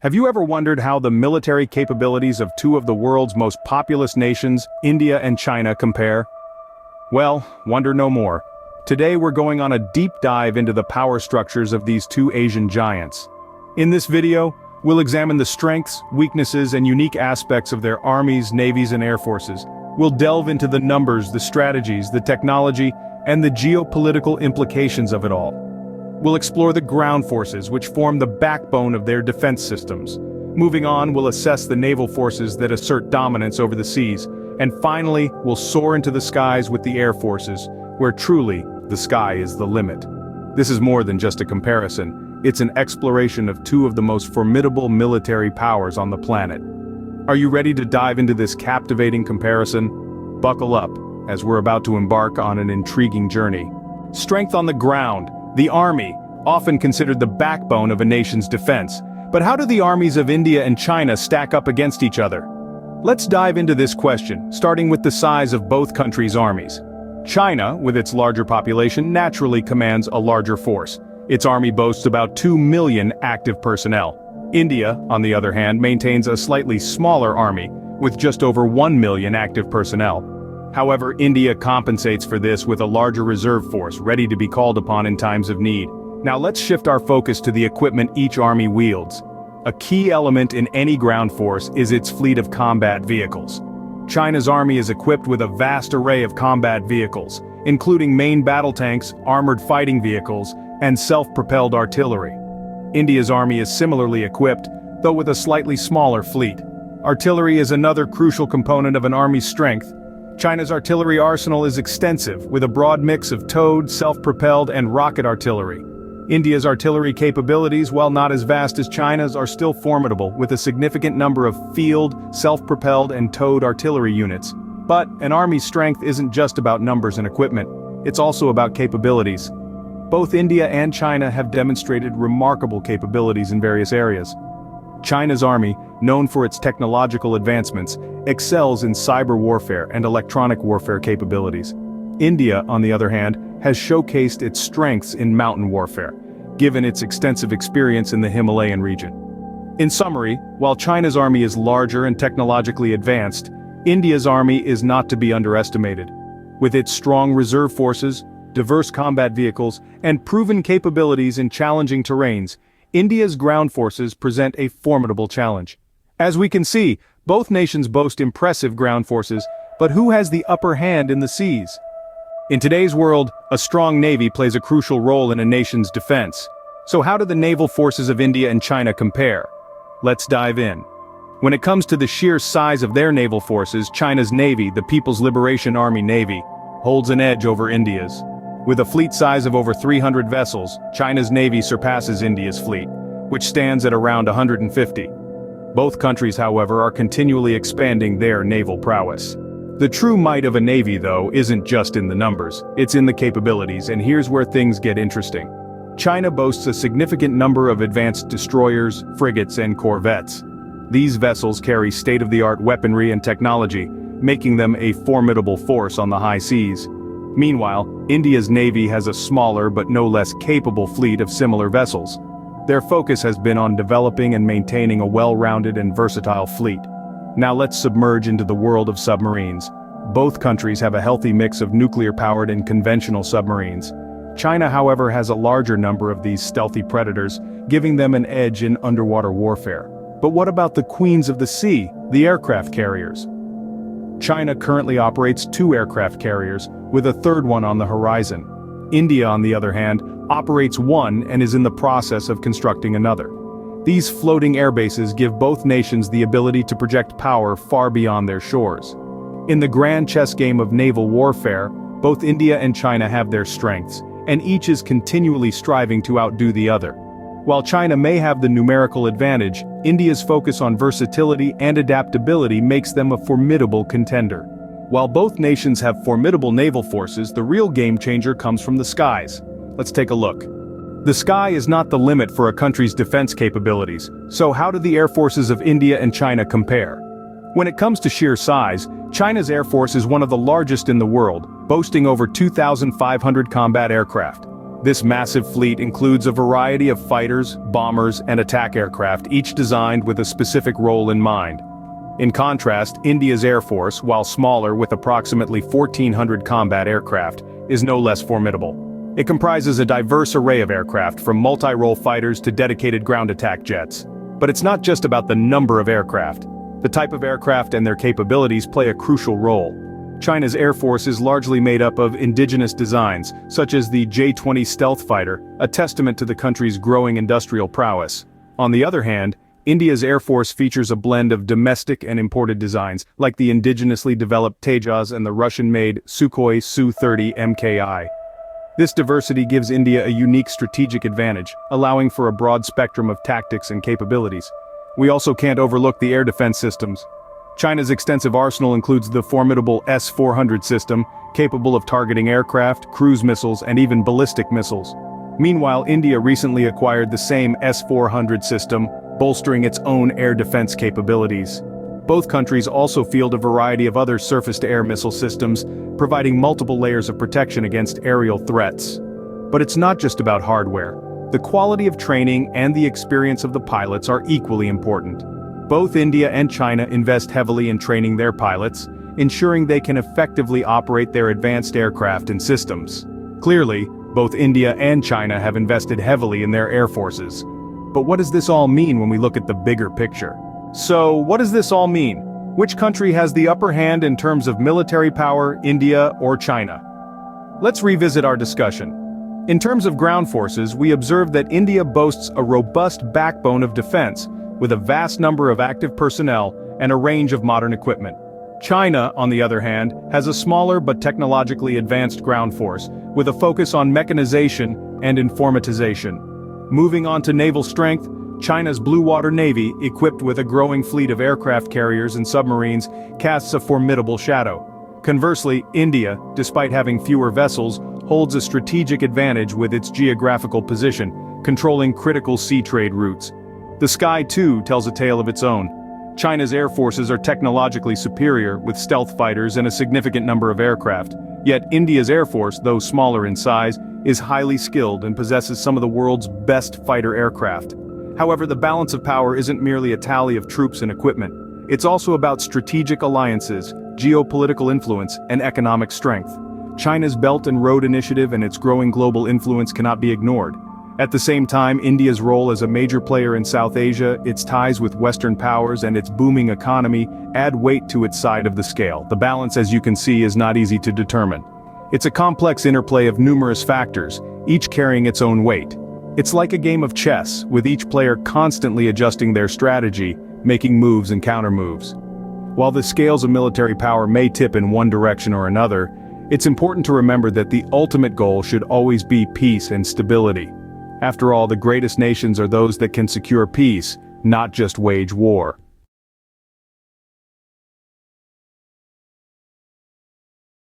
Have you ever wondered how the military capabilities of two of the world's most populous nations, India and China, compare? Well, wonder no more. Today we're going on a deep dive into the power structures of these two Asian giants. In this video, we'll examine the strengths, weaknesses, and unique aspects of their armies, navies, and air forces. We'll delve into the numbers, the strategies, the technology, and the geopolitical implications of it all. We'll explore the ground forces, which form the backbone of their defense systems. Moving on, we'll assess the naval forces that assert dominance over the seas. And finally, we'll soar into the skies with the air forces, where truly, the sky is the limit. This is more than just a comparison. It's an exploration of two of the most formidable military powers on the planet. Are you ready to dive into this captivating comparison? Buckle up, as we're about to embark on an intriguing journey. Strength on the ground. The Army, often considered the backbone of a nation's defense. But how do the armies of India and China stack up against each other? Let's dive into this question, starting with the size of both countries' armies. China, with its larger population, naturally commands a larger force. Its army boasts about 2 million active personnel. India, on the other hand, maintains a slightly smaller army, with just over 1 million active personnel. However, India compensates for this with a larger reserve force ready to be called upon in times of need. Now let's shift our focus to the equipment each army wields. A key element in any ground force is its fleet of combat vehicles. China's army is equipped with a vast array of combat vehicles, including main battle tanks, armored fighting vehicles, and self-propelled artillery. India's army is similarly equipped, though with a slightly smaller fleet. Artillery is another crucial component of an army's strength. China's artillery arsenal is extensive, with a broad mix of towed, self-propelled, and rocket artillery. India's artillery capabilities, while not as vast as China's, are still formidable, with a significant number of field, self-propelled, and towed artillery units. But an army's strength isn't just about numbers and equipment, it's also about capabilities. Both India and China have demonstrated remarkable capabilities in various areas. China's army, known for its technological advancements, excels in cyber warfare and electronic warfare capabilities. India, on the other hand, has showcased its strengths in mountain warfare, given its extensive experience in the Himalayan region. In summary, while China's army is larger and technologically advanced, India's army is not to be underestimated. With its strong reserve forces, diverse combat vehicles, and proven capabilities in challenging terrains, India's ground forces present a formidable challenge. As we can see, both nations boast impressive ground forces, but who has the upper hand in the seas? In today's world, a strong navy plays a crucial role in a nation's defense. So how do the naval forces of India and China compare? Let's dive in. When it comes to the sheer size of their naval forces, China's Navy, the People's Liberation Army Navy, holds an edge over India's. With a fleet size of over 300 vessels, China's Navy surpasses India's fleet, which stands at around 150. Both countries, however, are continually expanding their naval prowess. The true might of a navy, though, isn't just in the numbers, it's in the capabilities, and here's where things get interesting. China boasts a significant number of advanced destroyers, frigates, and corvettes. These vessels carry state-of-the-art weaponry and technology, making them a formidable force on the high seas. Meanwhile, India's navy has a smaller but no less capable fleet of similar vessels. Their focus has been on developing and maintaining a well-rounded and versatile fleet. Now let's submerge into the world of submarines. Both countries have a healthy mix of nuclear-powered and conventional submarines. China, however, has a larger number of these stealthy predators, giving them an edge in underwater warfare. But what about the queens of the sea, the aircraft carriers? China currently operates 2 aircraft carriers, with a third one on the horizon. India, on the other hand, operates one and is in the process of constructing another. These floating airbases give both nations the ability to project power far beyond their shores. In the grand chess game of naval warfare, both India and China have their strengths, and each is continually striving to outdo the other. While China may have the numerical advantage, India's focus on versatility and adaptability makes them a formidable contender. While both nations have formidable naval forces, the real game changer comes from the skies. Let's take a look. The sky is not the limit for a country's defense capabilities, so how do the air forces of India and China compare? When it comes to sheer size, China's air force is one of the largest in the world, boasting over 2,500 combat aircraft. This massive fleet includes a variety of fighters, bombers, and attack aircraft, each designed with a specific role in mind. In contrast, India's Air Force, while smaller with approximately 1,400 combat aircraft, is no less formidable. It comprises a diverse array of aircraft, from multi-role fighters to dedicated ground attack jets. But it's not just about the number of aircraft. The type of aircraft and their capabilities play a crucial role. China's Air Force is largely made up of indigenous designs, such as the J-20 stealth fighter, a testament to the country's growing industrial prowess. On the other hand, India's Air Force features a blend of domestic and imported designs, like the indigenously developed Tejas and the Russian-made Sukhoi Su-30 MKI. This diversity gives India a unique strategic advantage, allowing for a broad spectrum of tactics and capabilities. We also can't overlook the air defense systems. China's extensive arsenal includes the formidable S-400 system, capable of targeting aircraft, cruise missiles, and even ballistic missiles. Meanwhile, India recently acquired the same S-400 system, bolstering its own air defense capabilities. Both countries also field a variety of other surface-to-air missile systems, providing multiple layers of protection against aerial threats. But it's not just about hardware. The quality of training and the experience of the pilots are equally important. Both India and China invest heavily in training their pilots, ensuring they can effectively operate their advanced aircraft and systems. Clearly, both India and China have invested heavily in their air forces. But what does this all mean when we look at the bigger picture? So, what does this all mean? Which country has the upper hand in terms of military power, India or China? Let's revisit our discussion. In terms of ground forces, we observe that India boasts a robust backbone of defense, with a vast number of active personnel and a range of modern equipment. China, on the other hand, has a smaller but technologically advanced ground force, with a focus on mechanization and informatization. Moving on to naval strength, China's Blue Water Navy, equipped with a growing fleet of aircraft carriers and submarines, casts a formidable shadow. Conversely, India, despite having fewer vessels, holds a strategic advantage with its geographical position, controlling critical sea trade routes. The sky, too, tells a tale of its own. China's air forces are technologically superior, with stealth fighters and a significant number of aircraft. Yet India's air force, though smaller in size, is highly skilled and possesses some of the world's best fighter aircraft. However, the balance of power isn't merely a tally of troops and equipment. It's also about strategic alliances, geopolitical influence, and economic strength. China's Belt and Road Initiative and its growing global influence cannot be ignored. At the same time, India's role as a major player in South Asia, its ties with Western powers, and its booming economy add weight to its side of the scale. The balance, as you can see, is not easy to determine. It's a complex interplay of numerous factors, each carrying its own weight. It's like a game of chess, with each player constantly adjusting their strategy, making moves and counter-moves. While the scales of military power may tip in one direction or another, it's important to remember that the ultimate goal should always be peace and stability. After all, the greatest nations are those that can secure peace, not just wage war.